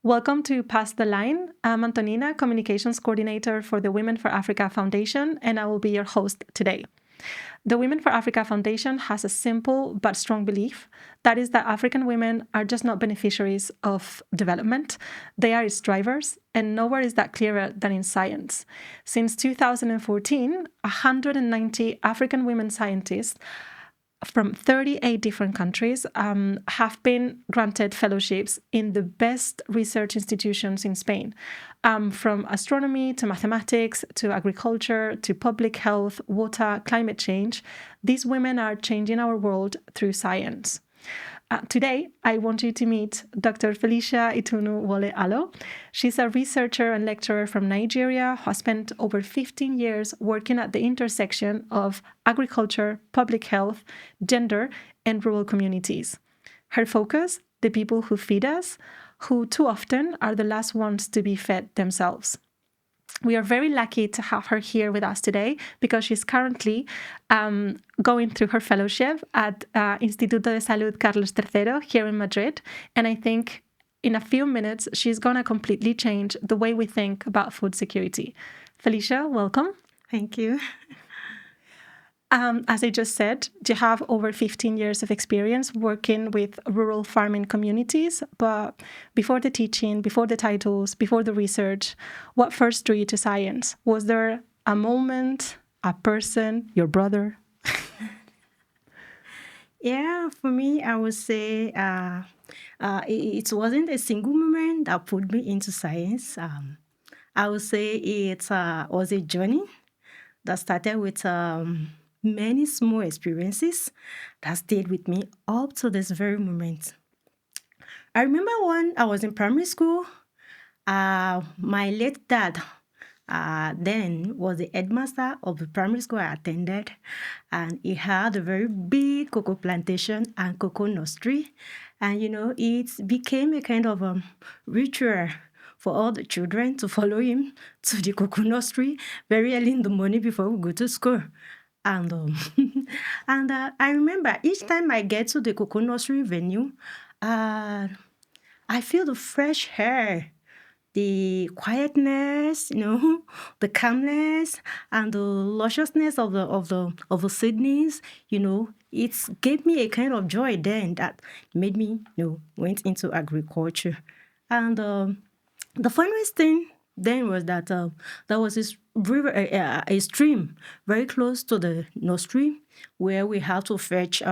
Welcome to Pass the Line. I'm Antonina, Communications Coordinator for the Women for Africa Foundation, and I will be your host today. The Women for Africa Foundation has a simple but strong belief. That is that African women are just not beneficiaries of development. They are its drivers, and nowhere is that clearer than in science. Since 2014, 190 African women scientists from 38 different countries have been granted fellowships in the best research institutions in Spain, from astronomy to mathematics to agriculture to public health, water, climate change. These women are changing our world through science. Today, I want you to meet Dr. Felicia Itunnu Wole Alo. She's a researcher and lecturer from Nigeria who has spent over 15 years working at the intersection of agriculture, public health, gender, and rural communities. Her focus, the people who feed us, who too often are the last ones to be fed themselves. We are very lucky to have her here with us today because she's currently going through her fellowship at Instituto de Salud Carlos III here in Madrid. And I think in a few minutes, she's going to completely change the way we think about food security. Felicia, welcome. Thank you. As I just said, you have over 15 years of experience working with rural farming communities. But before the teaching, before the titles, before the research, what first drew you to science? Was there a moment, a person, your brother? Yeah, for me, I would say it wasn't a single moment that put me into science. I would say it was a journey that started with many small experiences that stayed with me up to this very moment. I remember when I was in primary school, my late dad then was the headmaster of the primary school I attended, and he had a very big cocoa plantation and cocoa nursery. And, it became a kind of ritual for all the children to follow him to the cocoa nursery very early in the morning before we go to school. And I remember each time I get to the cocoa nursery venue, I feel the fresh air, the quietness, the calmness, and the lusciousness of the seedlings. It gave me a kind of joy then that made me, went into agriculture. And the funniest thing then was that there was this river, a stream very close to the nursery where we had to fetch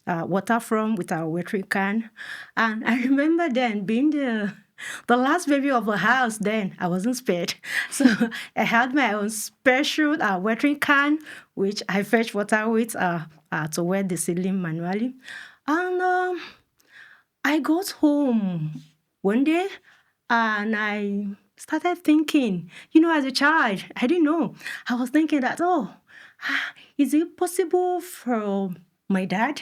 water from with our watering can. And I remember then being the last baby of the house. Then I wasn't spared. So I had my own special watering can, which I fetched water with to wet the seedling manually. And I got home one day and I started thinking, as a child, I didn't know. I was thinking that, is it possible for my dad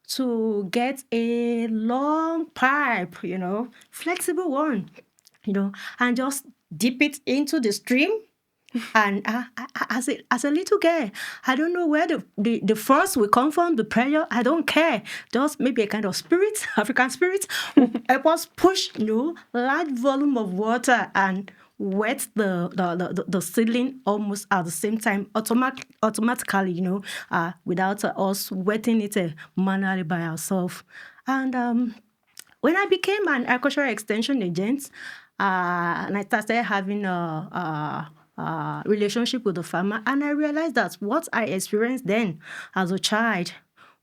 to get a long pipe, flexible one, and just dip it into the stream? And as a little girl, I don't know where the force will come from, the pressure, I don't care. Just maybe a kind of spirit, African spirit, will help us push, large volume of water and wet the seedling almost at the same time, automatically, without us wetting it manually by ourselves. And when I became an agricultural extension agent, and I started having a relationship with the farmer, and I realized that what I experienced then as a child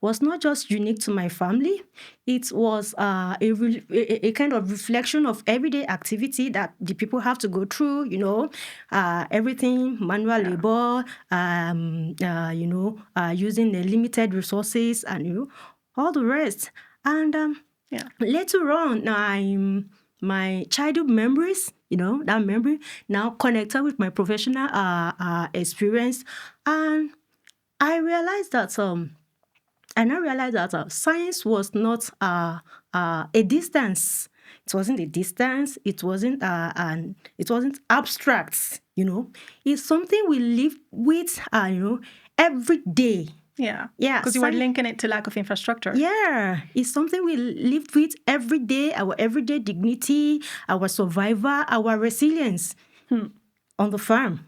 was not just unique to my family. It was a kind of reflection of everyday activity that the people have to go through, everything, manual labor, using the limited resources and, all the rest. And later on, my childhood memories, that memory now connected with my professional experience. And I realized that science was not a distance. It wasn't a distance. It wasn't abstract. It's something we live with, every day. Yeah. Yeah, Because you were linking it to lack of infrastructure. Yeah, it's something we lived with every day, our everyday dignity, our survival, our resilience on the farm.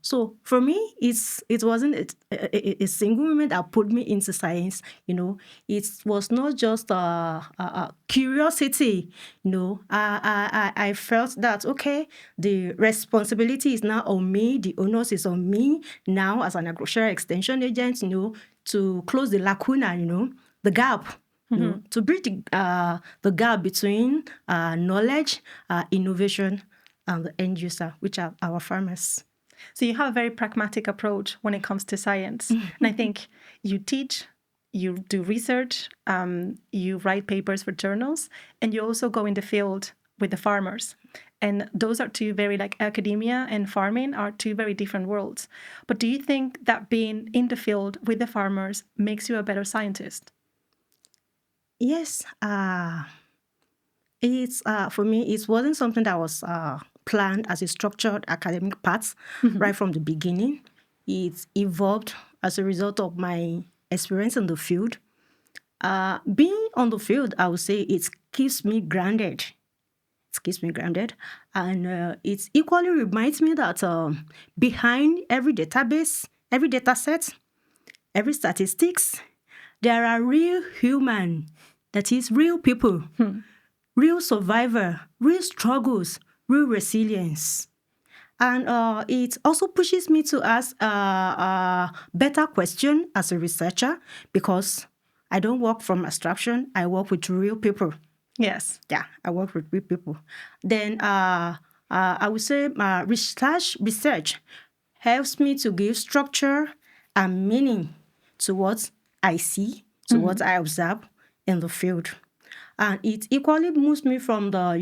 So for me, it wasn't a single moment that put me into science. It was not just a curiosity. I felt that okay, the responsibility is now on me, the onus is on me now as an agricultural extension agent. To close the lacuna. The gap. To bridge the gap between knowledge, innovation, and the end user, which are our farmers. So you have a very pragmatic approach when it comes to science. And I think you teach, you do research, you write papers for journals, and you also go in the field with the farmers. And those are two very, like, academia and farming are two very different worlds. But do you think that being in the field with the farmers makes you a better scientist? Yes. It's for me, it wasn't something that was planned as a structured academic path right from the beginning. It evolved as a result of my experience in the field. Being on the field, I would say it keeps me grounded. It keeps me grounded. And it equally reminds me that behind every database, every data set, every statistics, there are real human, that is real people. Real survivor, real struggles, real resilience. And it also pushes me to ask a better question as a researcher, because I don't work from abstraction, I work with real people. Yes. Yeah, I work with real people. Then I would say research helps me to give structure and meaning to what I see, to what I observe in the field. And it equally moves me from the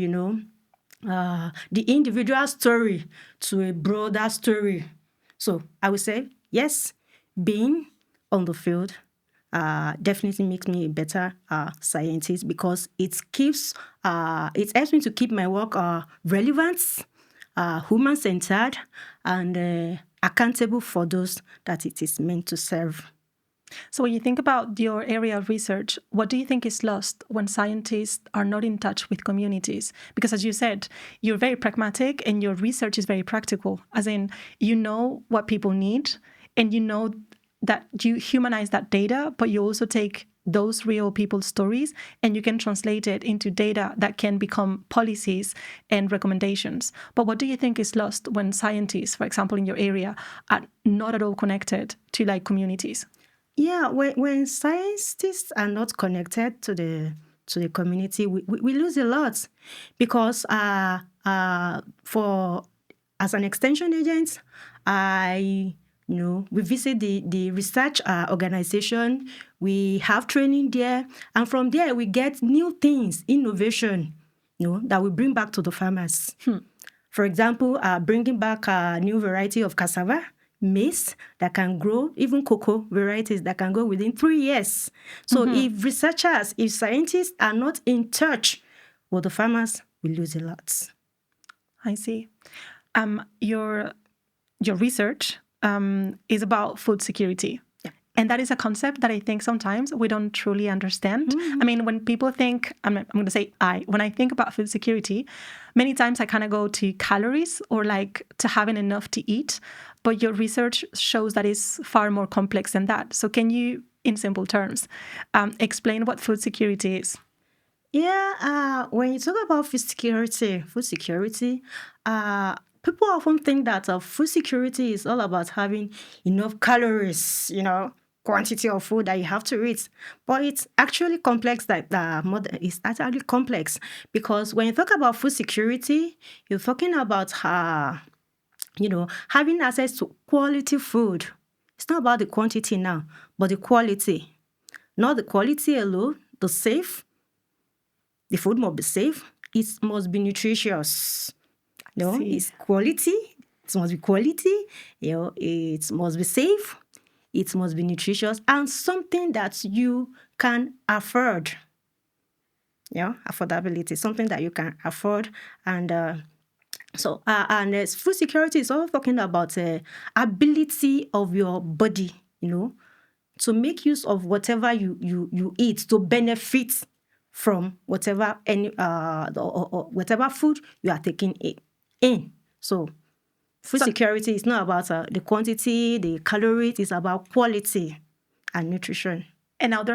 individual story to a broader story. So I would say, yes, being on the field definitely makes me a better scientist, because it helps me to keep my work relevant, human-centered, and accountable for those that it is meant to serve. So when you think about your area of research, what do you think is lost when scientists are not in touch with communities? Because as you said, you're very pragmatic and your research is very practical, as in you know what people need and you know that you humanize that data, but you also take those real people's stories and you can translate it into data that can become policies and recommendations. But what do you think is lost when scientists, for example, in your area, are not at all connected to like communities? Yeah, when scientists are not connected to the community, we lose a lot, because for as an extension agent, we visit the research organization, we have training there, and from there we get new things, innovation, that we bring back to the farmers. For example, bringing back a new variety of cassava, maize that can grow, even cocoa varieties that can grow within 3 years. So if scientists are not in touch with the farmers, we lose a lot. I see. Your research is about food security. Yeah. And that is a concept that I think sometimes we don't truly understand. I mean, when people think, I'm going to say when I think about food security, many times I kind of go to calories or like to having enough to eat. But your research shows that it's far more complex than that. So can you, in simple terms, explain what food security is? Yeah, when you talk about food security, people often think that food security is all about having enough calories, quantity of food that you have to eat. But it's actually complex. It's actually complex, because when you talk about food security, you're talking about having access to quality food. It's not about the quantity now, but the quality. Not the quality alone, the food must be safe. It must be nutritious. It's quality. It must be quality. It must be safe. It must be nutritious and something that you can afford. Affordability, something that you can afford. And food security is also talking about ability of your body, to make use of whatever you eat to benefit from whatever whatever food you are taking in. So food security is not about the quantity, the calories. It's about quality and nutrition. And now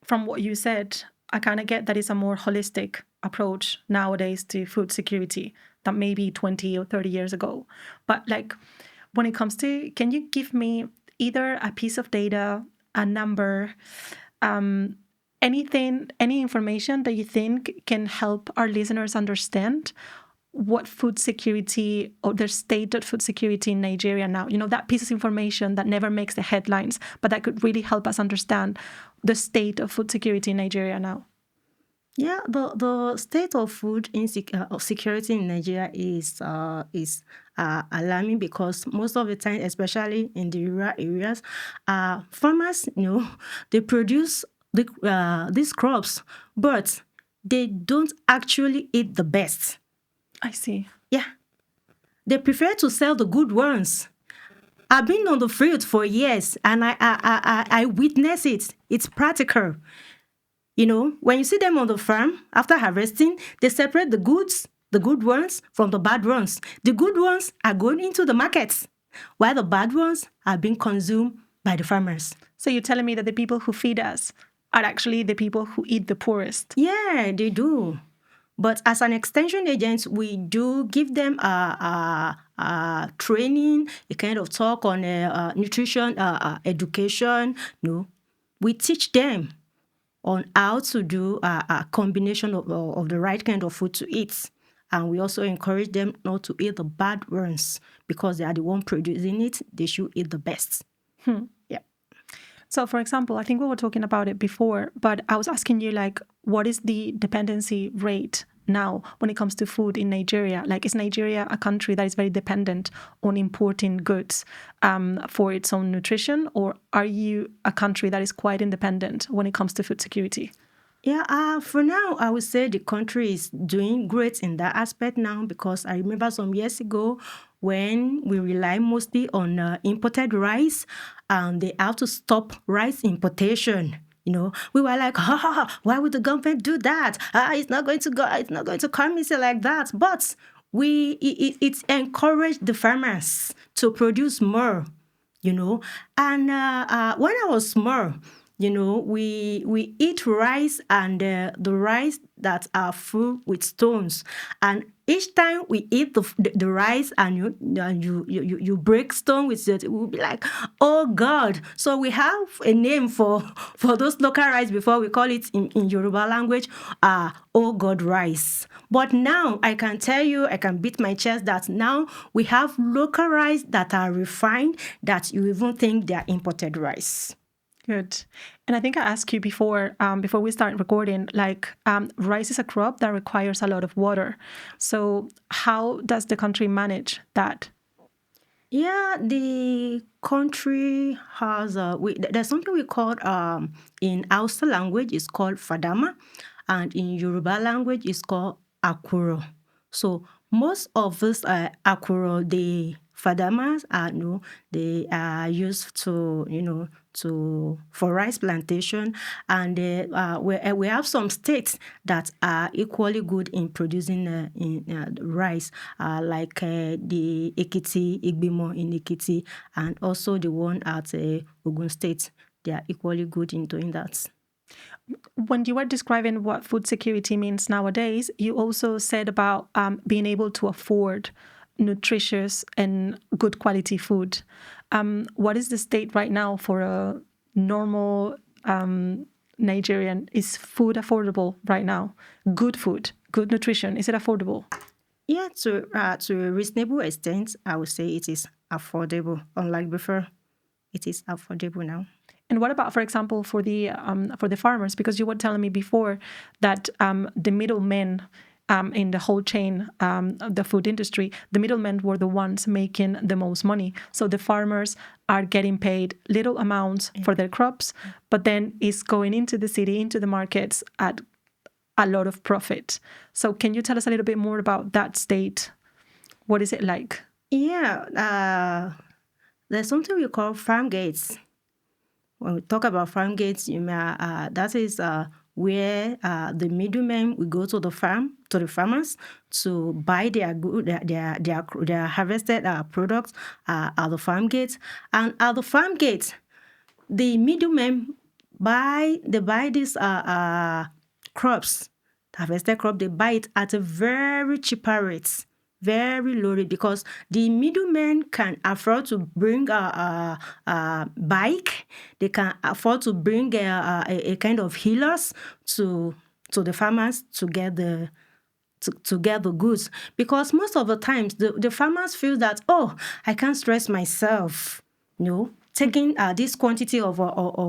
from what you said, I kind of get that it's a more holistic approach nowadays to food security than maybe 20 or 30 years ago. But like when it comes to, can you give me either a piece of data, a number, anything, any information that you think can help our listeners understand what food security or the state of food security in Nigeria now? That piece of information that never makes the headlines, but that could really help us understand the state of food security in Nigeria now. Yeah, the state of food security in Nigeria is alarming, because most of the time, especially in the rural areas, farmers, they produce these crops, but they don't actually eat the best. I see. Yeah. They prefer to sell the good ones. I've been on the field for years, and I witness it. It's practical. When you see them on the farm, after harvesting, they separate the good ones from the bad ones. The good ones are going into the markets, while the bad ones are being consumed by the farmers. So you're telling me that the people who feed us are actually the people who eat the poorest? Yeah, they do. But as an extension agent, we do give them training, a kind of talk on nutrition, education. We teach them on how to do a combination of the right kind of food to eat. And we also encourage them not to eat the bad ones, because they are the one producing it. They should eat the best. Yeah. So, for example, I think we were talking about it before, but I was asking you, what is the dependency rate now when it comes to food in Nigeria? Is Nigeria a country that is very dependent on importing goods for its own nutrition, or are you a country that is quite independent when it comes to food security? Yeah, for now, I would say the country is doing great in that aspect now, because I remember some years ago when we rely mostly on imported rice, and they have to stop rice importation. We were like, why would the government do that? It's not going to come easy like that. But it encouraged the farmers to produce more, And when I was small, we eat rice, and the rice that are full with stones. And each time we eat the rice and you break stone with it, we'll be like, oh God. So we have a name for those local rice before. We call it in Yoruba language, oh God rice. But now I can tell you, I can beat my chest that now we have local rice that are refined, that you even think they are imported rice. Good. And I think I asked you before we start recording, rice is a crop that requires a lot of water. So how does the country manage that? Yeah, the country has there's something we call in Hausa language it's called fadama, and in Yoruba language it's called akuro. So most of this akuro, the fadamas they are used to for rice plantation, and we have some states that are equally good in producing rice, like the Ekiti, Igbimo in Ekiti, and also the one at Ogun State. They are equally good in doing that. When you were describing what food security means nowadays, you also said about being able to afford nutritious and good quality food. What is the state right now for a normal Nigerian? Is food affordable right now? Good food, good nutrition, is it affordable? Yeah, to a reasonable extent, I would say it is affordable. Unlike before, it is affordable now. And what about, for example, for the farmers? Because you were telling me before that the middlemen in the whole chain, the food industry, the middlemen were the ones making the most money. So the farmers are getting paid little amounts for their crops, but then it's going into the city, into the markets at a lot of profit. So can you tell us a little bit more about that state? What is it like? Yeah, there's something we call farm gates. when we talk about farm gates, that is where the middlemen will go to the farmers to buy their harvested products at the farm gates. And at the farm gates, the middlemen buy these crops, harvested crop. They buy it at a very cheaper rate, very low rate, because the middlemen can afford to bring a bike. They can afford to bring a kind of healers to the farmers to get the goods, because most of the times the farmers feel that, oh, I can't stress myself, taking this quantity of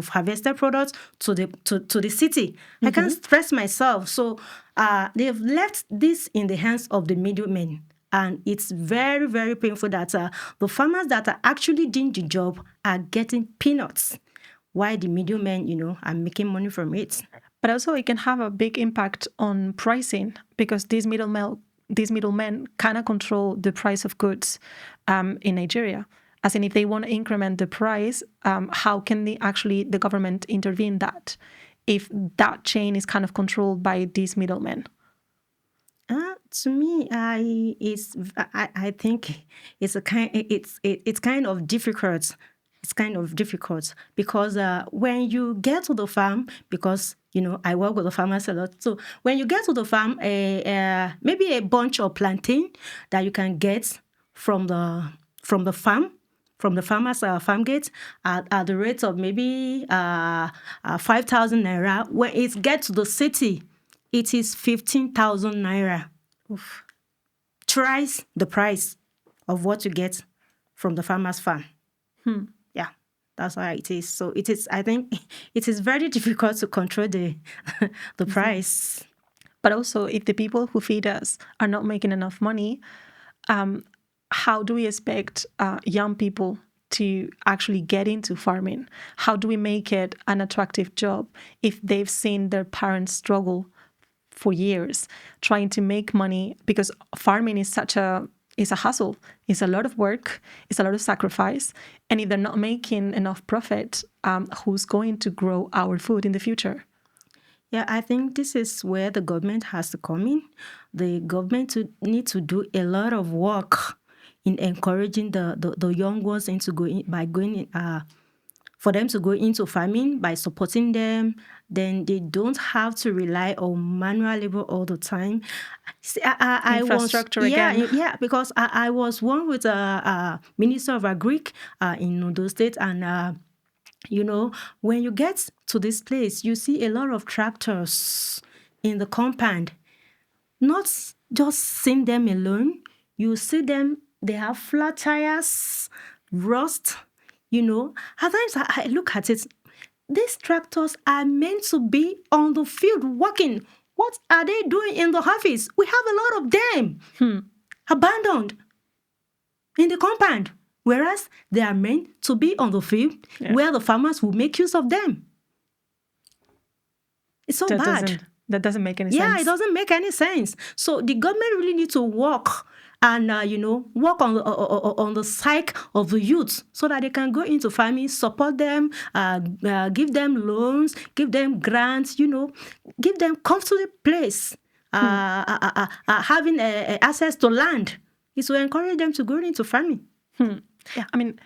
harvested products to the city. Mm-hmm. I can't stress myself. So they've left this in the hands of the middlemen. And it's very, very painful that the farmers that are actually doing the job are getting peanuts, while the middlemen, are making money from it. But also it can have a big impact on pricing, because these middlemen cannot control the price of goods in Nigeria. As in, if they want to increment the price, how can the government intervene that if that chain is kind of controlled by these middlemen? To me, I think it's kind of difficult. It's kind of difficult because when you get to the farm, because I work with the farmers a lot. So when you get to the farm, maybe a bunch of plantain that you can get from the farm, from the farmer's farm gate at the rate of maybe 5,000 naira. When it gets to the city, it is 15,000 naira. Oof. Twice the price of what you get from the farmer's farm. Yeah, that's why it is. So it is. I think it is very difficult to control the price. But also, if the people who feed us are not making enough money, how do we expect young people to actually get into farming? How do we make it an attractive job if they've seen their parents struggle for years trying to make money? Because farming is a hustle. It's a lot of work. It's a lot of sacrifice. And if they're not making enough profit, who's going to grow our food in the future? Yeah, I think this is where the government has to come in. The government need to do a lot of work in encouraging the young ones for them to go into farming, by supporting them. Then they don't have to rely on manual labor all the time. See, Infrastructure again. Yeah, because I was one with a Minister of Agri in Ondo State, and when you get to this place, you see a lot of tractors in the compound. Not just seeing them alone, you see them, they have flat tires, rust. At times I look at it, these tractors are meant to be on the field working. What are they doing in the office? We have a lot of them abandoned in the compound, whereas they are meant to be on the field where the farmers will make use of them. It's so bad. That doesn't make any sense. Yeah, it doesn't make any sense. So the government really needs to work and work on the psyche of the youth, so that they can go into farming, support them, give them loans, give them grants, give them comfortable place, having access to land. Is to encourage them to go into farming. Yeah. I mean,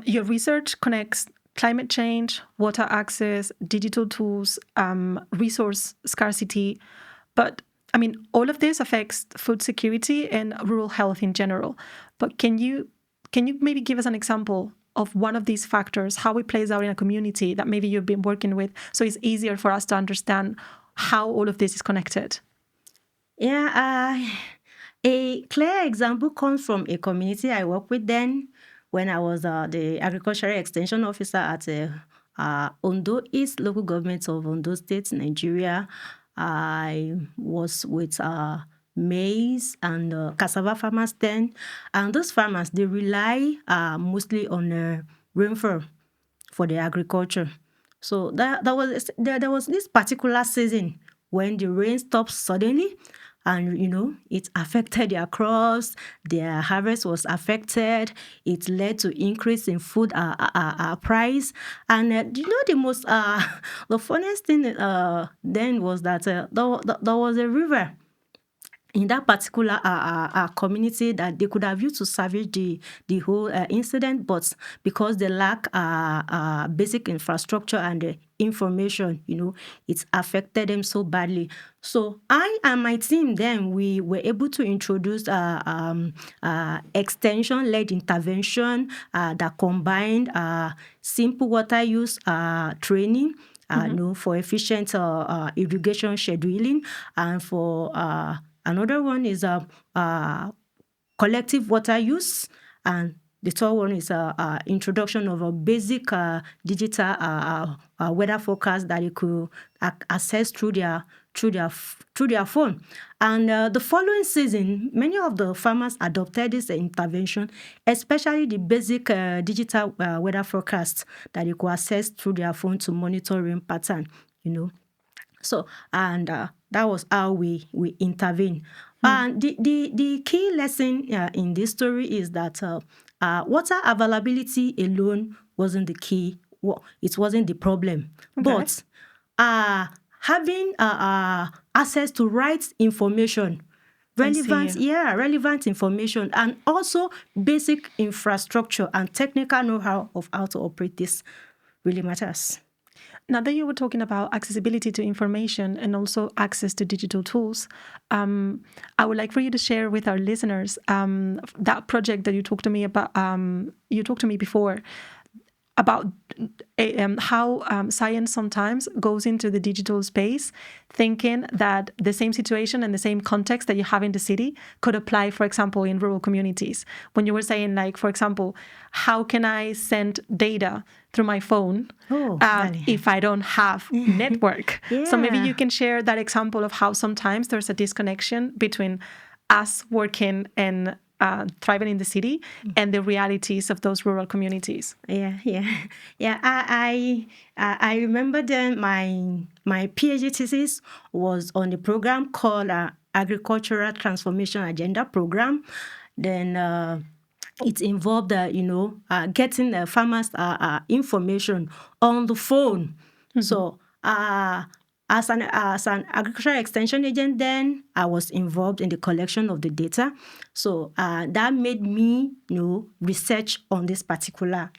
your research connects climate change, water access, digital tools, resource scarcity, but I mean, all of this affects food security and rural health in general. But can you maybe give us an example of one of these factors, how it plays out in a community that maybe you've been working with, so it's easier for us to understand how all of this is connected? Yeah, a clear example comes from a community I worked with then when I was the agricultural extension officer at Ondo East local government of Ondo State, Nigeria. I was with maize and cassava farmers then. And those farmers, they rely mostly on rainfall for their agriculture. So there was this particular season when the rain stopped suddenly. and it affected their crops. Their harvest was affected. It led to increase in food price. And the funniest thing then was that there was a river in that particular community that they could have used to salvage the whole incident, but because they lack basic infrastructure and information, it affected them so badly. So I and my team then, we were able to introduce extension-led intervention that combined simple water use training, for efficient irrigation scheduling, and for another one is collective water use, and the third one is introduction of a basic digital weather forecast that you could access through their phone. And the following season, many of the farmers adopted this intervention, especially the basic digital weather forecast that you could access through their phone to monitor rain pattern. So, and that was how we intervene. And the key lesson in this story is that water availability alone wasn't the key. It wasn't the problem. Okay. But having access to right information, relevant information, and also basic infrastructure and technical know-how of how to operate this really matters. Now that you were talking about accessibility to information and also access to digital tools, I would like for you to share with our listeners that project that you talked to me about. You talked to me before about how science sometimes goes into the digital space thinking that the same situation and the same context that you have in the city could apply, for example, in rural communities. When you were saying, like, for example, how can I send data through my phone if I don't have network? Yeah. So maybe you can share that example of how sometimes there's a disconnection between us working and thriving in the city and the realities of those rural communities. Yeah. I remember then my PhD thesis was on the program called Agricultural Transformation Agenda Program. Then it involved getting the farmers information on the phone. Mm-hmm. So as an agricultural extension agent, then I was involved in the collection of the data. So that made me, research on this particular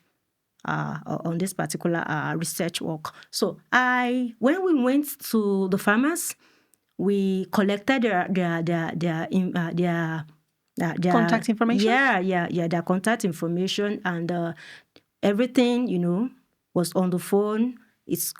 research work. So when we went to the farmers, we collected their contact information. Their contact information, and everything, was on the phone. It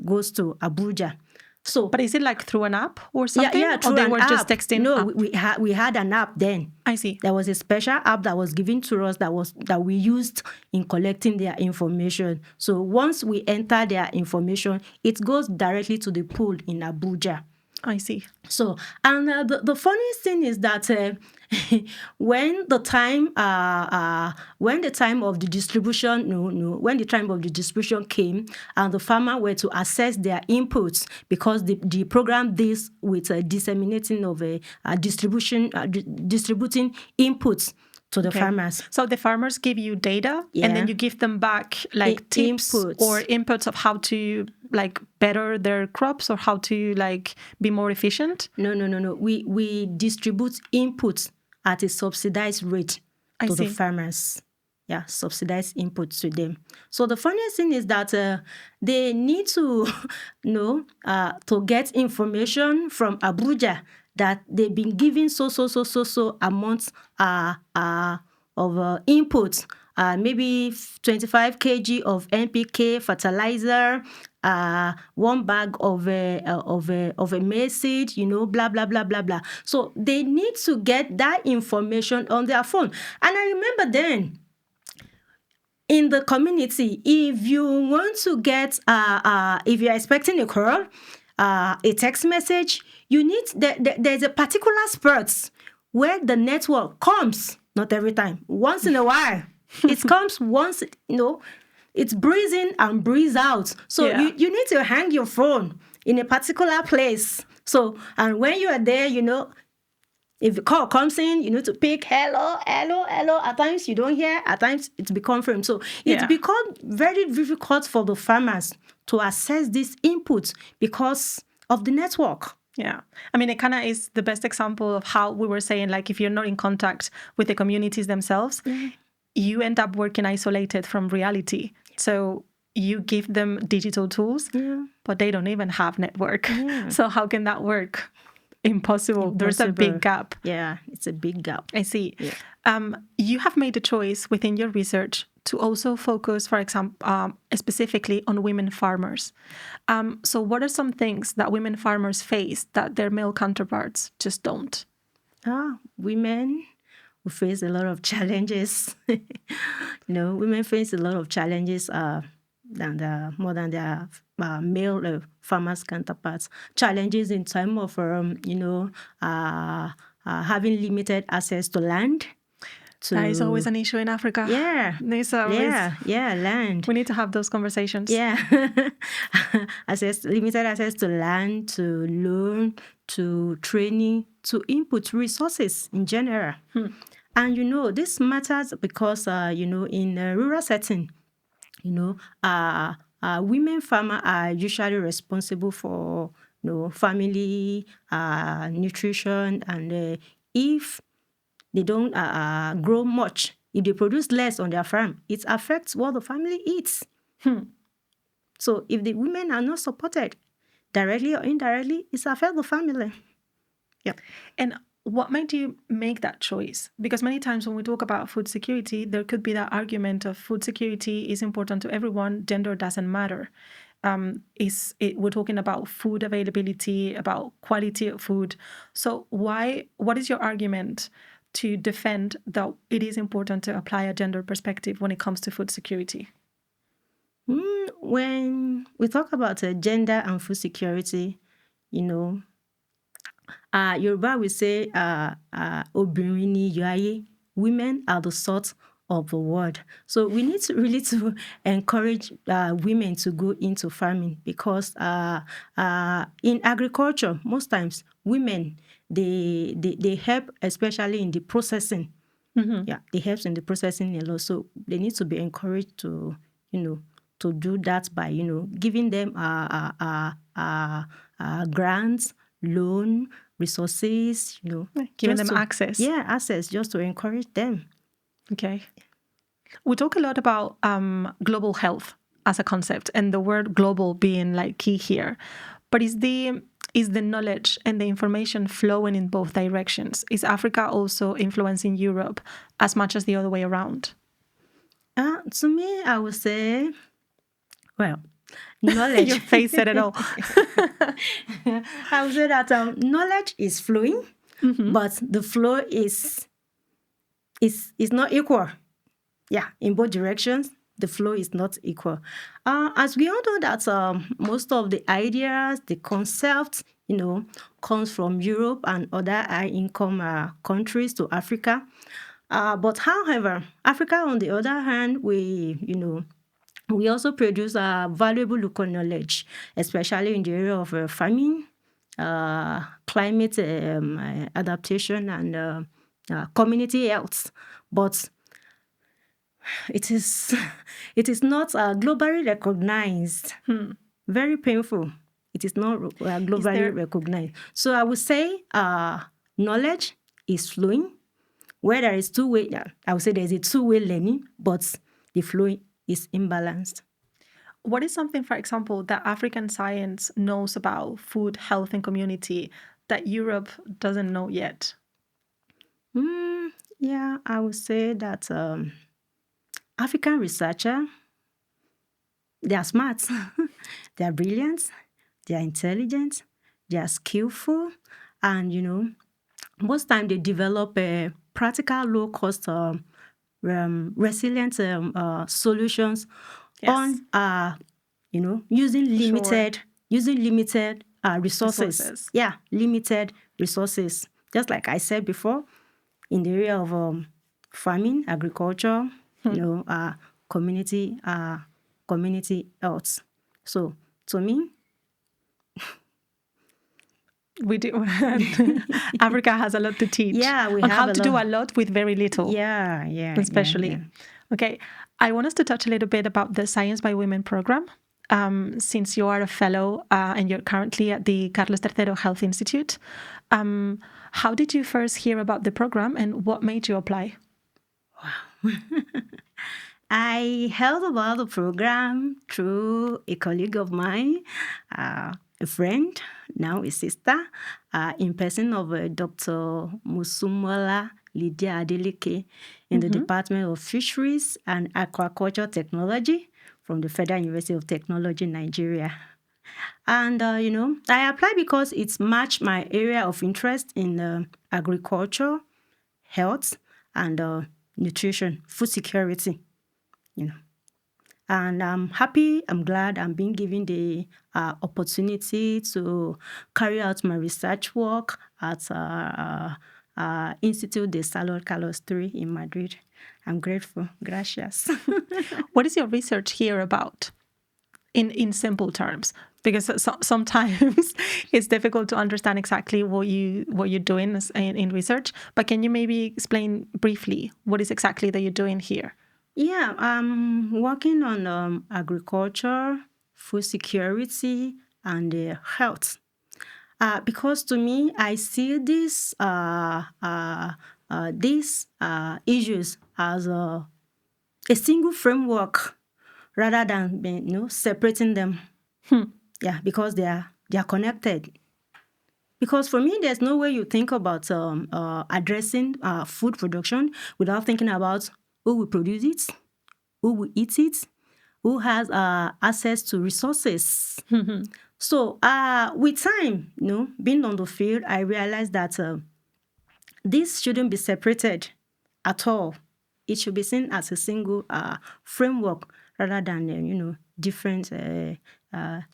goes to Abuja. So, but is it like through an app or something? Yeah, through or they an were app. Just texting? No, we had an app then. I see. There was a special app that was given to us that we used in collecting their information. So once we enter their information, it goes directly to the pool in Abuja. I see. So, and the funniest thing is that when the time of the distribution came, and the farmer were to assess their inputs, because the program deals with disseminating of distributing inputs to the farmers. So the farmers give you data, and then you give them back like tips or inputs of how to better their crops or how to be more efficient? No. We distribute inputs at a subsidized rate to the farmers. Yeah, subsidized input to them. So the funniest thing is that they need to to get information from Abuja that they've been given so amounts of inputs, maybe 25 kg of NPK fertilizer, 1 bag of a maize seed, blah blah blah blah blah. So they need to get that information on their phone. And I remember then, in the community, if you want to get, if you're expecting a call, a text message, you need there's a particular spurt where the network comes. Not every time. Once in a while, it comes once. It's breeze in and breeze out. So you need to hang your phone in a particular place So, and when you are there, if the call comes in, you need to pick hello, hello, hello. At times you don't hear, at times it's become confirmed. So it's become very difficult for the farmers to access these inputs because of the network. Yeah. I mean, it kind of is the best example of how we were saying, like, if you're not in contact with the communities themselves, you end up working isolated from reality. So you give them digital tools, but they don't even have network. So how can that work? Impossible. There's a big gap. Yeah, it's a big gap. I see. Yeah. You have made a choice within your research to also focus, for example, specifically on women farmers. So what are some things that women farmers face that their male counterparts just don't? Women who face a lot of challenges. Women face a lot of challenges more than their male farmers counterparts. Challenges in terms of having limited access to land. That is always an issue in Africa. Yeah. Land. We need to have those conversations. Yeah. Limited access to land, to loan, to training, to input resources in general. And this matters because in a rural setting, women farmers are usually responsible for family nutrition, and if they don't grow much, if they produce less on their farm, it affects what the family eats. So if the women are not supported directly or indirectly, it affects the family. Yeah. And what made you make that choice? Because many times when we talk about food security, there could be that argument of food security is important to everyone, gender doesn't matter. We're talking about food availability, about quality of food. So what is your argument to defend that it is important to apply a gender perspective when it comes to food security? When we talk about gender and food security, Yoruba will say, "Obìnrin ni iyọ̀ ayé." Women are the salt of the world. So we need to really encourage women to go into farming because in agriculture, most times women they help, especially in the processing. Yeah, they help in the processing a lot. So they need to be encouraged to to do that by giving them grants, loan, resources, giving them access. Yeah, access, just to encourage them. Okay. We talk a lot about global health as a concept, and the word global being like key here. But is the knowledge and the information flowing in both directions? Is Africa also influencing Europe as much as the other way around? To me, I would say, well, knowledge. Your face said it all. I would say that knowledge is flowing, but the flow is not equal. Yeah, in both directions, the flow is not equal. As we all know that most of the ideas, the concepts, comes from Europe and other high-income countries to Africa. But however, Africa, on the other hand, we also produce valuable local knowledge, especially in the area of farming, climate adaptation, and community health. But it is not globally recognized. Very painful. It is not globally recognized. So I would say knowledge is flowing. Where there is two-way, I would say there's a two-way learning, but the flow is imbalanced. What is something, for example, that African science knows about food, health, and community that Europe doesn't know yet? Yeah, I would say that African researchers, they are smart, they are brilliant, they are intelligent, they are skillful, and most time they develop a practical, low-cost, resilient solutions on using limited resources. Yeah, limited resources. Just like I said before, in the area of farming, agriculture, community health. So to me, We do. Africa has a lot to teach. Yeah, we on have how a to do lot. a lot with very little. Yeah. Especially. Okay, I want us to touch a little bit about the Science by Women program. Since you are a fellow and you're currently at the Carlos III Health Institute, how did you first hear about the program and what made you apply? Wow. I heard about the program through a colleague of mine, a friend, now a sister, in person of Dr. Musumola Lydia Adeleke in the Department of Fisheries and Aquaculture Technology from the Federal University of Technology, Nigeria. And, I applied because it's matched my area of interest in agriculture, health, and nutrition, food security, And I'm happy, I'm glad I'm being given the opportunity to carry out my research work at Instituto de Salud Carlos III in Madrid. I'm grateful. Gracias. What is your research here about? In simple terms, because sometimes it's difficult to understand exactly what you're doing in research. But can you maybe explain briefly what is exactly that you're doing here? Yeah, I'm working on agriculture, food security, and health. Because to me, I see these issues as a single framework rather than separating them. Yeah, because they are connected. Because for me, there's no way you think about addressing food production without thinking about who will produce it, who will eat it, who has access to resources. So with time, being on the field, I realized that this shouldn't be separated at all. It should be seen as a single framework rather than different.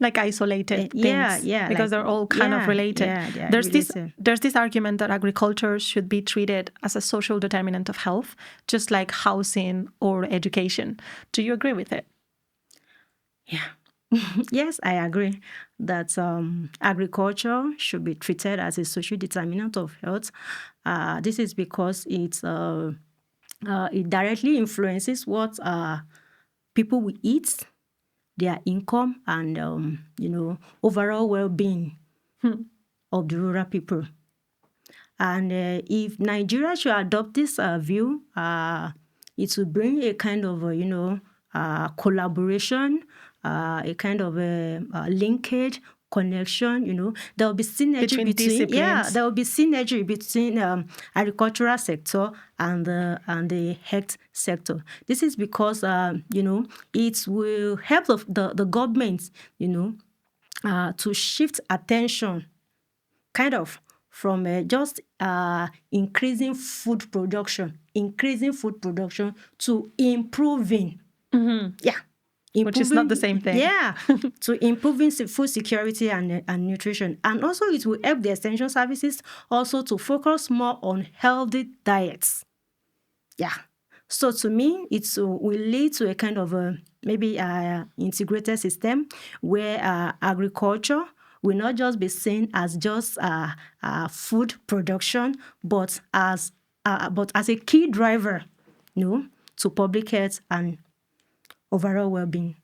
Like isolated things, like, because they're all kind of related. Yeah, There's related. this argument that agriculture should be treated as a social determinant of health, just like housing or education. Do you agree with it? Yeah. Yes, I agree that agriculture should be treated as a social determinant of health. This is because it directly influences what people will eat, their income, and overall well-being of the rural people. And if Nigeria should adopt this view, it will bring a kind of collaboration, a kind of linkage, connection. There will be synergy between disciplines. there will be synergy between agricultural sector and the health sector. This is because it will help the government to shift attention kind of from just increasing food production to improving. Yeah. Which is not the same thing. Yeah, to improving food security and nutrition. And also it will help the extension services also to focus more on healthy diets. Yeah. So to me, it will lead to a kind of maybe integrated system where agriculture will not just be seen as just food production, but as a key driver, to public health and overall well-being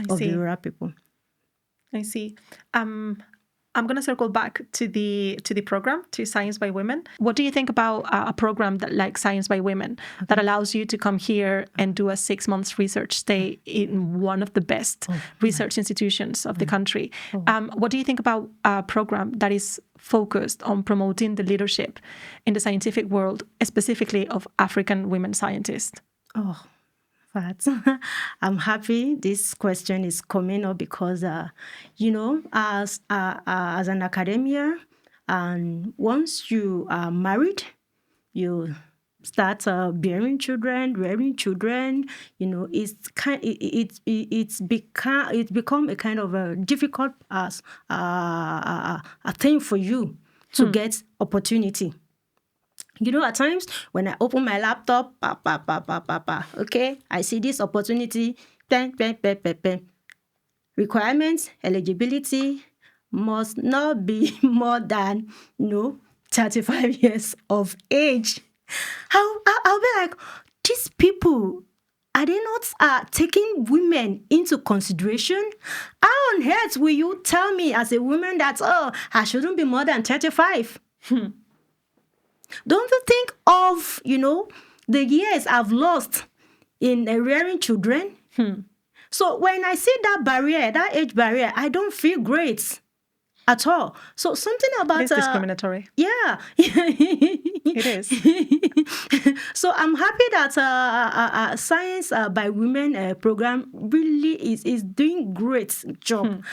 of the rural people. I see. I'm going to circle back to the program, to Science by Women. What do you think about a program that like Science by Women that allows you to come here and do a 6 months research stay in one of the best research institutions of the country? What do you think about a program that is focused on promoting the leadership in the scientific world, specifically of African women scientists? But I'm happy this question is coming up because, as an academia, and once you are married, you start bearing children, rearing children. It's become a kind of a difficult a thing for you to get opportunity. At times when I open my laptop, okay, I see this opportunity, requirements, eligibility, must not be more than, 35 years of age. I'll be like, these people, are they not taking women into consideration? How on earth will you tell me as a woman that, I shouldn't be more than 35? Don't you think of, the years I've lost in rearing children? So when I see that barrier, that age barrier, I don't feel great at all. So something about... It's discriminatory. Yeah. It is. So I'm happy that Science by Women program really is doing great job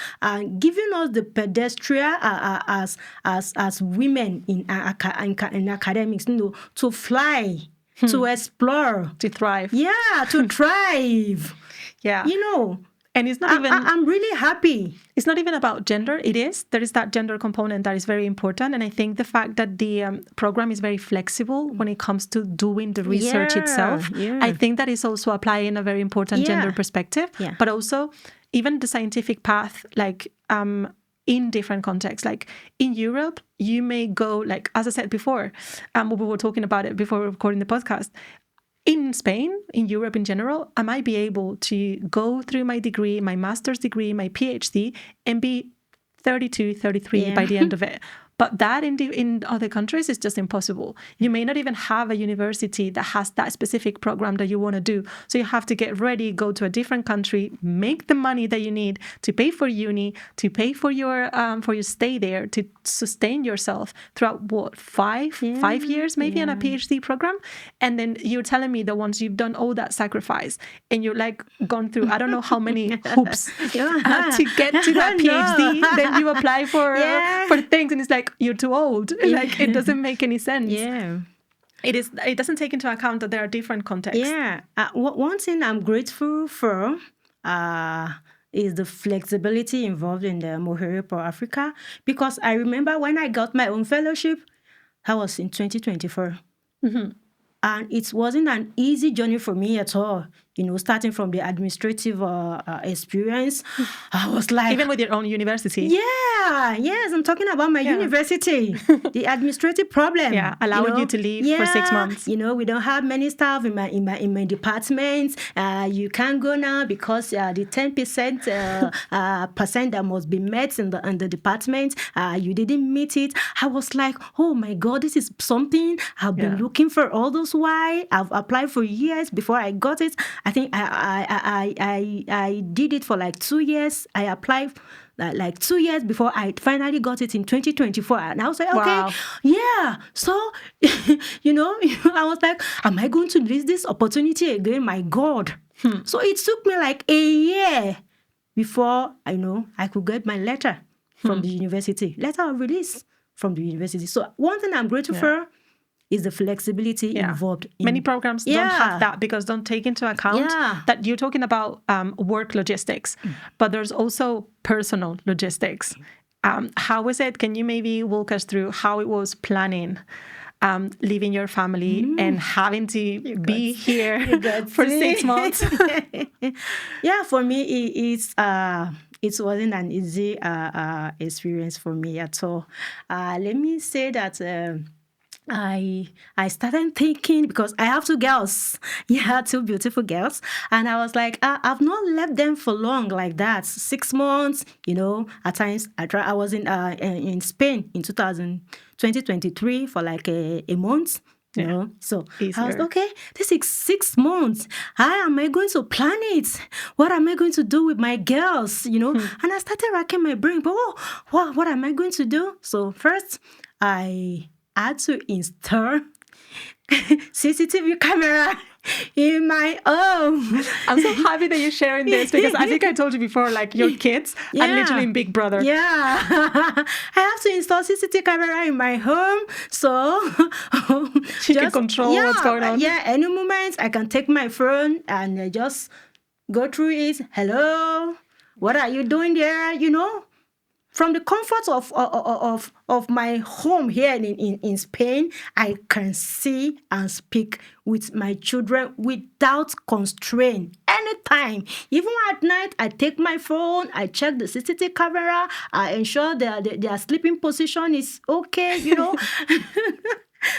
giving us the pedestrian as women in academics, to fly, to explore, to thrive. Yeah, to thrive. Yeah. And it's not even... I'm really happy. It's not even about gender. It is. There is that gender component that is very important. And I think the fact that the program is very flexible when it comes to doing the research itself, I think that is also applying a very important gender perspective. Yeah. But also, even the scientific path, like in different contexts. Like in Europe, you may go, like, as I said before, we were talking about it before recording the podcast, in Spain, in Europe in general, I might be able to go through my degree, my master's degree, my PhD, and be 32, 33 by the end of it. But that in other countries is just impossible. You may not even have a university that has that specific program that you want to do. So you have to get ready, go to a different country, make the money that you need to pay for uni, to pay for your stay there, to sustain yourself throughout five years maybe in a PhD program. And then you're telling me that once you've done all that sacrifice and you're like gone through I don't know how many hoops to get to that PhD, then you apply for things and it's like, you're too old. Like, it doesn't make any sense. Yeah. It doesn't take into account that there are different contexts. Yeah. One thing I'm grateful for is the flexibility involved in the Mohere for Africa. Because I remember when I got my own fellowship, that was in 2024. And it wasn't an easy journey for me at all. Starting from the administrative experience, I was like... Even with your own university? Yeah, yes, I'm talking about my university. The administrative problem. Yeah, allowing you to leave for 6 months. We don't have many staff in my department. You can't go now because the 10% percent that must be met in the department, you didn't meet it. I was like, oh my God, this is something I've been looking for all those while. I've applied for years before I got it. I think I did it for like 2 years. I applied like 2 years before I finally got it in 2024. And I was like, okay, yeah. So, I was like, am I going to lose this opportunity again? My God. So it took me like a year before I could get my letter from the university, letter of release from the university. So one thing I'm grateful for is the flexibility involved. Many programs don't have that because don't take into account that you're talking about work logistics, but there's also personal logistics. How is it? Can you maybe walk us through how it was planning, leaving your family and having to be here for 6 months? Yeah, for me, it wasn't an easy experience for me at all. Let me say that I started thinking, because I have 2 girls, 2 beautiful girls, and I was like, I've not left them for long like that, 6 months, at times I was in Spain in 2023 for like a month. So easier. I was okay, this is 6 months. How am I going to plan it? What am I going to do with my girls? And I started racking my brain, but what am I going to do? So first, I had to install CCTV camera in my home. I'm so happy that you're sharing this, because I think I told you before, like, your kids are literally in Big Brother. Yeah. I have to install CCTV camera in my home, so she can control what's going on. Yeah, any moment I can take my phone and just go through it. Hello, what are you doing there? from the comfort of my home here in Spain, I can see and speak with my children without constraint. Anytime, even at night, I take my phone, I check the CCTV camera, I ensure their sleeping position is okay,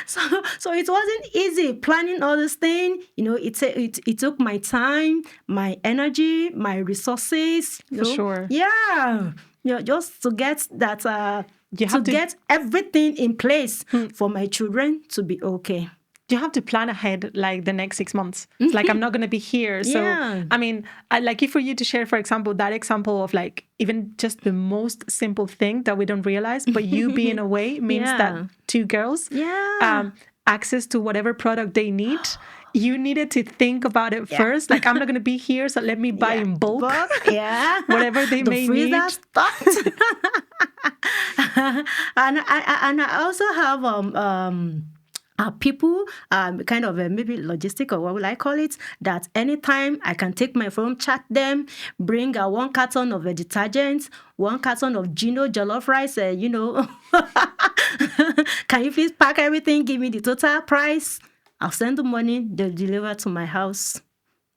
So it wasn't easy planning all this thing. It took my time, my energy, my resources. For sure. Yeah. Just to get that, get everything in place for my children to be okay. You have to plan ahead, like the next 6 months. It's like, I'm not going to be here. So, Yeah. I mean, I'd like it for you to share, for example, that example of like even just the most simple thing that we don't realize, but you being away means that 2 girls, access to whatever product they need. You needed to think about it first. Like, I'm not going to be here, so let me buy in bulk. Whatever they may need. And I also have people, kind of maybe logistic, or what will I call it, that anytime I can take my phone, chat them, bring 1 carton of detergent, 1 carton of Gino jollof rice, can you please pack everything, give me the total price, I'll send the money, they'll deliver to my house.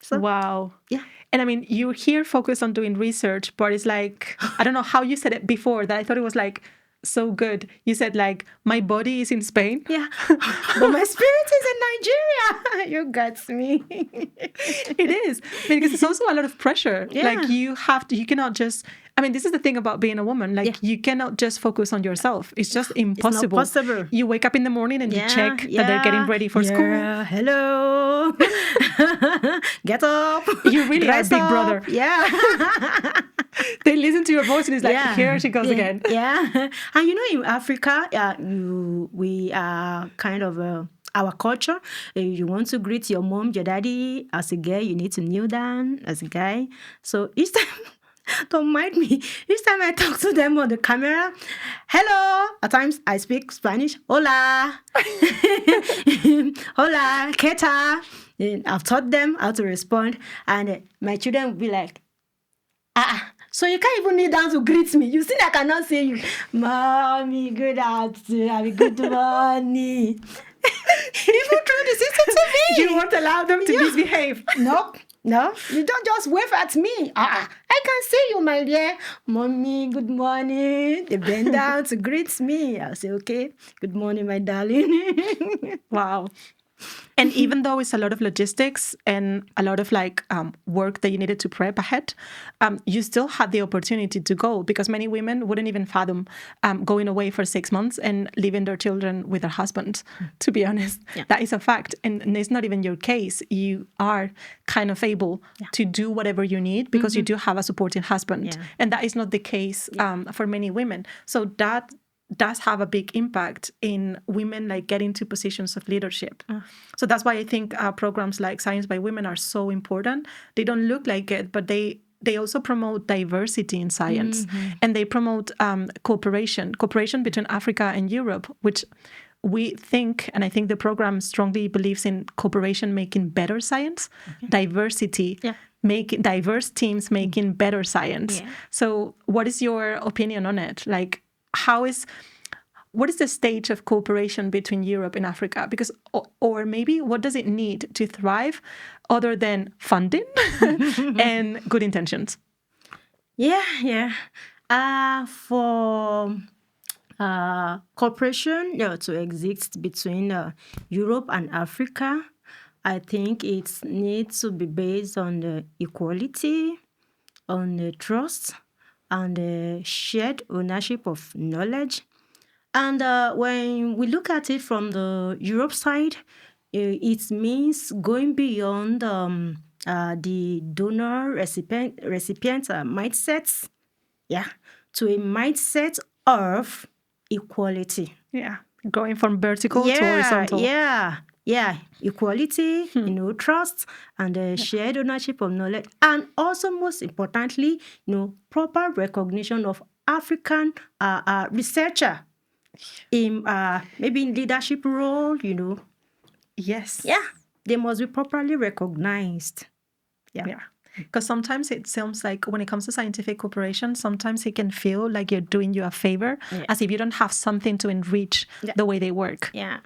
So, wow. Yeah. And I mean, you're here focused on doing research, but it's like, I don't know how you said it before, that I thought it was like, so good. You said like, my body is in Spain. Yeah. But my spirit is in Nigeria. You got me. It is. Because it's also a lot of pressure. Yeah. Like you cannot just, I mean, this is the thing about being a woman. Like you cannot just focus on yourself. It's just impossible. It's not possible. You wake up in the morning and you check that they're getting ready for school. Hello. Get up. You really are Big Brother. Yeah. They listen to your voice and it's like, here she goes again. Yeah. And in Africa, we are kind of our culture. You want to greet your mom, your daddy as a girl, you need to kneel down as a guy. So each time, don't mind me, each time I talk to them on the camera, hello, at times I speak Spanish, hola, hola, ¿qué tal? I've taught them how to respond, and my children will be like, so you can't even kneel down to greet me. You see, I cannot say you, Mommy, good afternoon, good morning. Even through the CCTV. You won't allow them to misbehave. No, you don't just wave at me. I can see you, my dear. Mommy, good morning. They bend down to greet me. I'll say, okay, good morning, my darling. Wow. And even though it's a lot of logistics and a lot of like work that you needed to prep ahead, you still had the opportunity to go, because many women wouldn't even fathom going away for 6 months and leaving their children with their husband, to be honest. Yeah. That is a fact. And it's not even your case. You are kind of able to do whatever you need because you do have a supporting husband. Yeah. And that is not the case for many women. So that does have a big impact in women like getting to positions of leadership. So that's why I think programs like Science by Women are so important. They don't look like it, but they also promote diversity in science, and they promote cooperation between Africa and Europe, which we think, and I think the program strongly believes in cooperation making better science, diversity, making diverse teams making better science. Yeah. So what is your opinion on it? Like, what is the stage of cooperation between Europe and Africa? Because, or maybe what does it need to thrive other than funding and good intentions? Yeah. For cooperation to exist between Europe and Africa, I think it needs to be based on the equality, on the trust, and the shared ownership of knowledge. And when we look at it from the Europe side, it means going beyond the donor-recipient mindsets, to a mindset of equality. Yeah, going from vertical to horizontal. Yeah, equality, trust, and shared ownership of knowledge, and also most importantly, proper recognition of African researcher in maybe in leadership role. Yes. Yeah, they must be properly recognized. Yeah. Because sometimes it seems like when it comes to scientific cooperation, sometimes it can feel like you're doing you a favor, as if you don't have something to enrich the way they work. Yeah,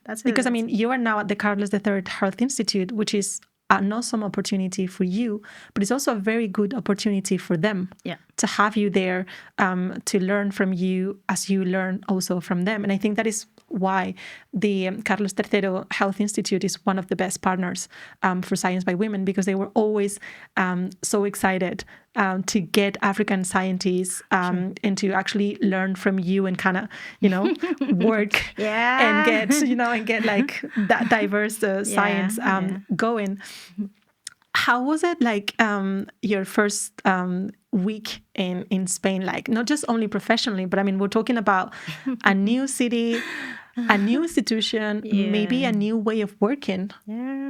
that's it. Because, I mean, you are now at the Carlos III Health Institute, which is an awesome opportunity for you, but it's also a very good opportunity for them to have you there, to learn from you as you learn also from them. And I think that is why the Carlos III Health Institute is one of the best partners for Science by Women, because they were always so excited to get African scientists and to actually learn from you and kind of, work and get like that diverse science going. How was it like your first week in Spain? Like, not just only professionally, but I mean, we're talking about a new city, a new institution, maybe a new way of working.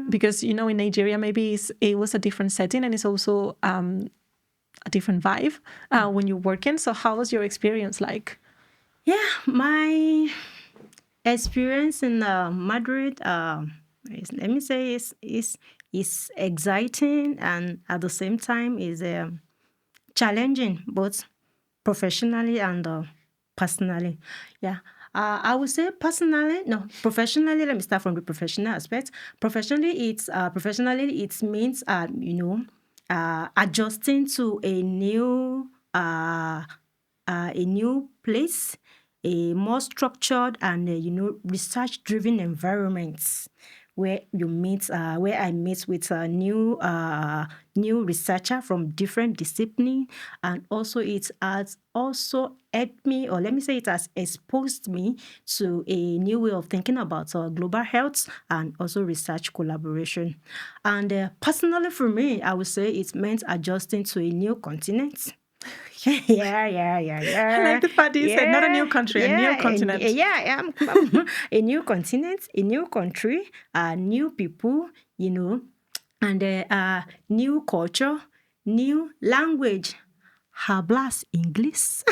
Because, in Nigeria, maybe it was a different setting, and it's also a different vibe when you're working. So how was your experience like? Yeah, my experience in Madrid, let me say, is exciting, and at the same time is challenging, both professionally and personally. I would say professionally. Let me start from the professional aspect. Professionally, it means adjusting to a new place, a more structured and research-driven environments where I meet with a new researcher from different disciplines, and also it has also helped me, or let me say it has exposed me to a new way of thinking about global health and also research collaboration. And personally for me, I would say it meant adjusting to a new continent. Yeah. I like the fact you said not a new country, a new continent. A new continent, a new country, new people, and new culture, new language. Hablas English.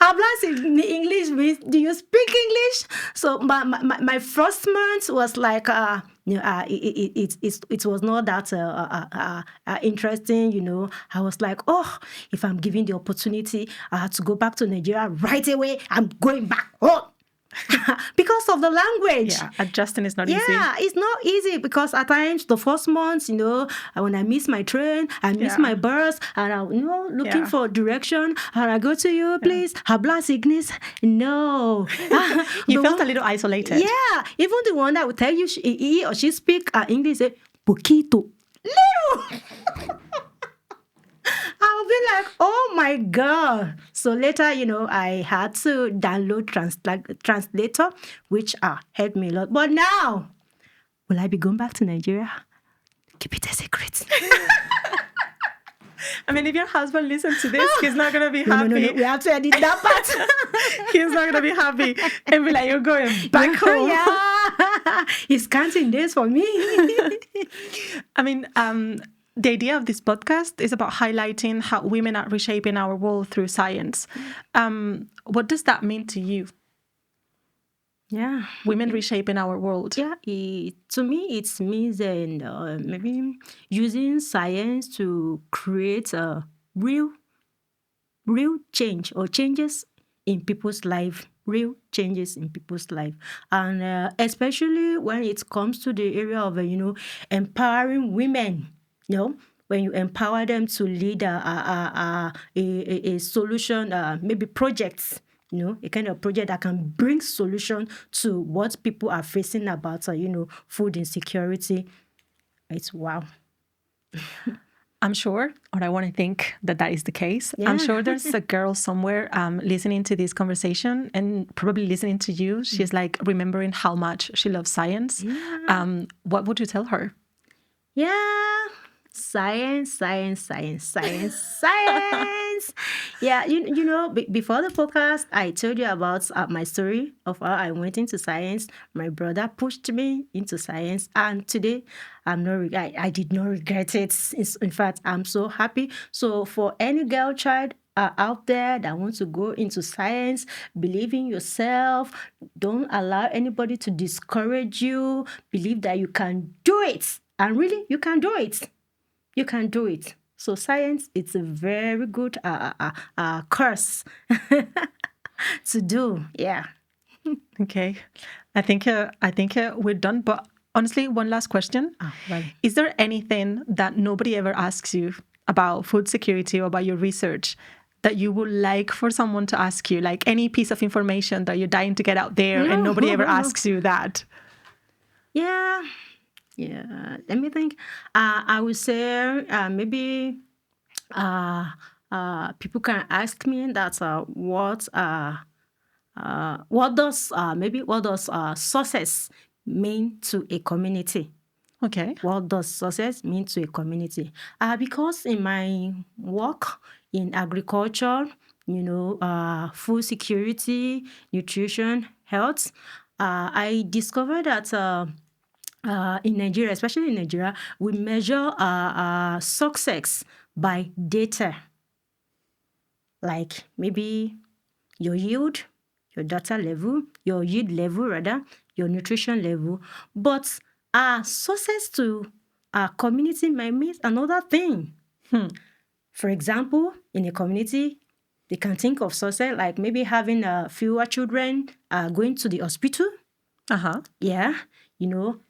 Hablas English means, do you speak English? So my first month was like, it was not that interesting. I was like, oh, if I'm given the opportunity to go back to Nigeria right away, I'm going back home. Because of the language. Yeah, adjusting is not easy. Yeah, it's not easy, because at times the first months, when I miss my train, I miss my bus, and I'm looking for direction, and I go to you, please, hablas Ignis. No. You felt a little isolated. Yeah, even the one that would tell you he or she speak English, say, poquito, little. I'll be like, oh my God. So later, I had to download translator, which helped me a lot. But now, will I be going back to Nigeria? Keep it a secret. I mean, if your husband listens to this, he's not going to be happy. No. We have to edit that part. He's not going to be happy and be like, you're going back home. Yeah. He's counting days for me. I mean, the idea of this podcast is about highlighting how women are reshaping our world through science. What does that mean to you? Yeah. Women reshaping our world. Yeah, to me, it means maybe using science to create a real change, or changes in people's life. Real changes in people's life. And especially when it comes to the area of, empowering women. When you empower them to lead a solution, maybe projects, a kind of project that can bring solution to what people are facing about, food insecurity. It's wow. I'm sure, or I want to think that is the case. Yeah. I'm sure there's a girl somewhere listening to this conversation and probably listening to you. She's like remembering how much she loves science. Yeah. What would you tell her? Yeah. Science. Yeah, before the podcast, I told you about my story of how I went into science. My brother pushed me into science, and today I did not regret it. In fact, I'm so happy. So for any girl child out there that want to go into science, believe in yourself. Don't allow anybody to discourage you. Believe that you can do it. And really, you can do it. You can do it. So science, it's a very good course to do. Yeah. Okay. I think we're done. But honestly, one last question. Well. Is there anything that nobody ever asks you about food security or about your research that you would like for someone to ask you? Like any piece of information that you're dying to get out there and nobody ever asks you that? Yeah. Let me think. I would say maybe people can ask me that what does success mean to a community? Okay. What does success mean to a community? Because in my work in agriculture, food security, nutrition, health, I discovered that in Nigeria, especially in Nigeria, we measure success by data. Like maybe your yield, your data level, your yield level rather, your nutrition level. But success to a community might mean another thing. For example, in a community, they can think of success like maybe having fewer children going to the hospital. Yeah,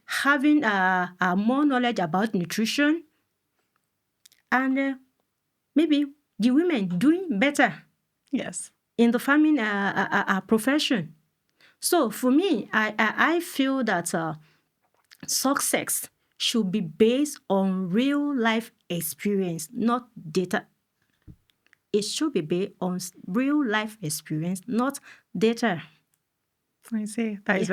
having more knowledge about nutrition, and maybe the women doing better. Yes. In the farming profession. So for me, I feel that success should be based on real life experience, not data. It should be based on real life experience, not data. I see. That is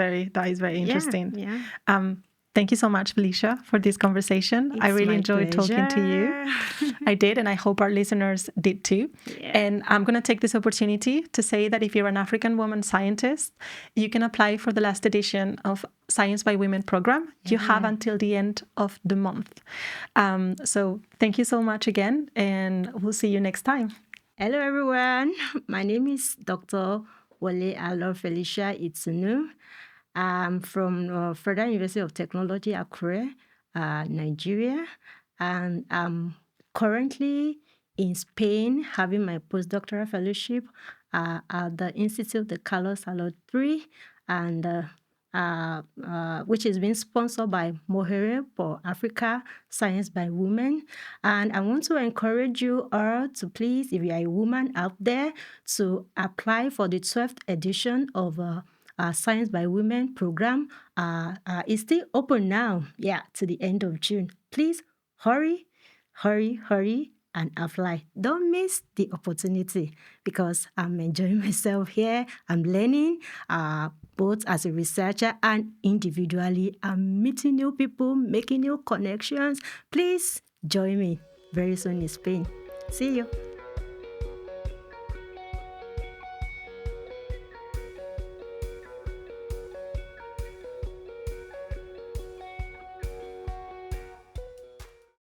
very interesting. Yeah. Thank you so much, Felicia, for this conversation. I really enjoyed talking to you. I did, and I hope our listeners did too. Yeah. And I'm going to take this opportunity to say that if you're an African woman scientist, you can apply for the last edition of Science by Women program. You have until the end of the month. So thank you so much again, and we'll see you next time. Hello, everyone. My name is Dr. Wole Alo Felicia Itunnu. I'm from Federal University of Technology, Accra, Nigeria. And I'm currently in Spain having my postdoctoral fellowship at the Institute de Carlos Salud III, and which is being sponsored by Mohere for Africa Science by Women. And I want to encourage you all to please, if you are a woman out there, to apply for the 12th edition of Science by Women program. It's still open now, to the end of June. Please hurry, and apply. Don't miss the opportunity because I'm enjoying myself here. I'm learning both as a researcher and individually. I'm meeting new people, making new connections. Please join me very soon in Spain. See you.